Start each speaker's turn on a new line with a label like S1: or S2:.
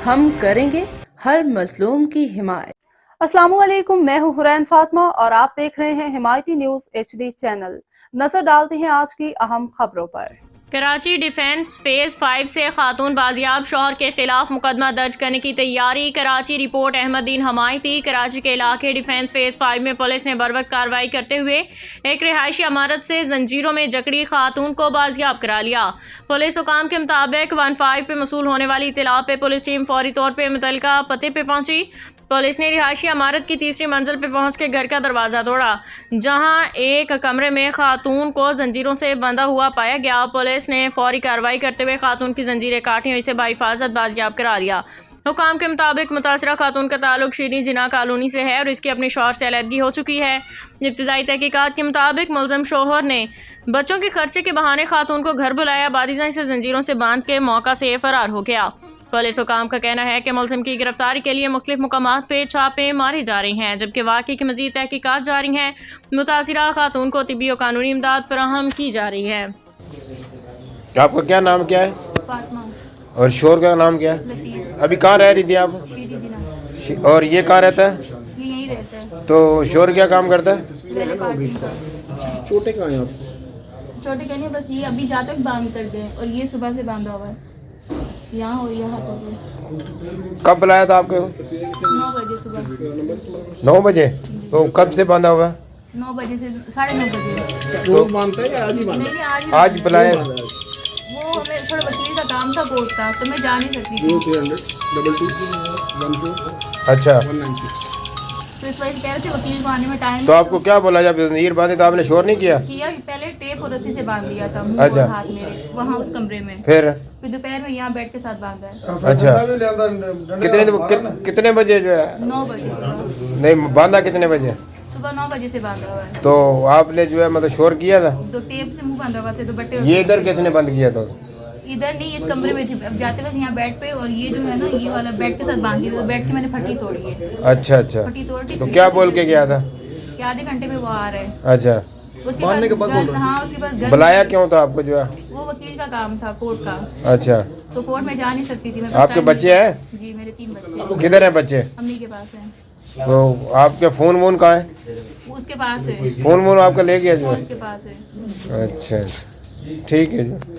S1: हम करेंगे हर मजलूम की हिमायत।
S2: अस्सलामुअलैकुम, मैं हूं हुरैन फातिमा और आप देख रहे हैं हिमायती न्यूज HD चैनल। नजर डालते हैं आज की अहम खबरों पर।
S3: कराची डिफेंस फेज 5 से खातून बाजियाब शौहर के खिलाफ मुकदमा दर्ज करने की तैयारी। कराची रिपोर्ट अहमदीन हमायती। कराची के इलाके डिफेंस फेज 5 में पुलिस ने बरवक्त कार्रवाई करते हुए एक रिहायशी इमारत से जंजीरों में जकड़ी खातून को बाजियाब करा लिया। पुलिस हुकाम के मुताबिक 15 पे मसूल होने वाली इत्तला पे पुलिस टीम फौरी तौर पर मुतल्लिका पते पे पहुंची। पुलिस ने रिहायशी इमारत की तीसरी मंजिल पर पहुंच के घर का दरवाज़ा तोड़ा, जहां एक कमरे में खातून को जंजीरों से बंधा हुआ पाया गया। पुलिस ने फौरी कार्रवाई करते हुए खातून की जंजीरें काटी और इसे बाहिफाजत बाजियाब करा लिया। हुकाम के मुताबिक मुतासरा खातून का ताल्लुक शीरी जिना कॉलोनी से है और इसकी अपने शौहर से अलहदगी हो चुकी है। इब्तदाई तहकीकात के मुताबिक मुलजम शौहर ने बच्चों के खर्चे के बहाने खातून को घर बुलाया, बादिजा इसे जंजीरों से बांध के मौका से फरार हो गया। पुलिस हुकाम का कहना है कि मुलजिम की गिरफ्तारी के लिए मुख्तलिफ मुकामात पे छापे मारे जा रहे हैं, जबकि वाक़े की मज़ीद तहकीकात जारी हैं। मुतासिरा खातून को तिब्बी और कानूनी इमदाद फराहम की जा रही है।
S4: आपका क्या नाम क्या है?
S3: फातिमा।
S4: और शोर का नाम क्या है?
S3: लतीफ़।
S4: अभी कहाँ रह रही थी आप?
S3: शीरी जिना।
S4: और ये कहाँ रहता है?
S3: ये यहीं रहता है।
S4: तो शोर क्या काम करता है?
S3: पहले पार्टी का।
S4: छोटे कहाँ हैं आप?
S3: छोटे कहने बस ये अभी जाते तक बांध कर दें और ये सुबह से बांधा हुआ है यहाँ और यहाँ पर।
S4: कब बुलाया था आपको?
S3: 9 बजे सुबह।
S4: 9 बजे। तो कब से बांधा हुआ है?
S3: 9 बजे से 9:30 बजे।
S4: रोज
S5: बांधता है या आज ही बांधता
S3: नहीं,
S4: आज बुलाया?
S3: वो हमें थोड़ा वकील का काम था कोर्ट का, तो मैं जा नहीं सकती थी।
S5: 0300
S4: अच्छा,
S5: 196।
S3: तो इस वजह से कह रहे थे वकील को आने में टाइम।
S4: तो आपको क्या बोला जब जंजीर बांधे तो आपने शोर नहीं किया?
S3: पहले टेप और रस्सी से बांध दिया था मुंह
S4: अच्छा।
S3: और हाथ मेरे वहाँ उस कमरे में।
S4: फिर
S3: दोपहर में यहाँ बेड के साथ बांधा है।
S4: अच्छा, कितने बजे जो है?
S3: 9 बजे सुबह।
S4: नहीं, बांधा कितने बजे?
S3: सुबह 9 बजे से बांधा हुआ है।
S4: तो आपने जो है मतलब शोर किया था?
S3: तो टेप से मुंह बांधा हुआ थे, तो बट्टे
S4: ये इधर किसने बंद किया था?
S3: इधर नहीं, इस कमरे में थी। अब जाते वक्त यहाँ बेड पे, और ये जो है ना ये वाला बेड के साथ बांधी, तो बेड की मैंने फटी तोड़ी है।
S4: अच्छा अच्छा,
S3: फटी तोड़ी
S4: तो क्या बोल के गया था?
S3: कि आधे घंटे में वो आ रहे हैं।
S4: अच्छा,
S3: उसके बाद हाँ, उसके पास
S4: बुलाया क्यों था आपको जो है?
S3: वो वकील का काम था कोर्ट का,
S4: अच्छा,
S3: तो कोर्ट में जा नहीं सकती थी मैं।
S4: आपके बच्चे हैं?
S3: जी, मेरे 3 बच्चे।
S4: किधर हैं बच्चे?
S3: अम्मी के पास है।
S4: तो आपके फोन वोन कहाँ है?
S3: वो उसके पास है।
S4: फोन वोन आपका ले गया जो है?
S3: उसके पास है।
S4: अच्छा, ठीक है जी।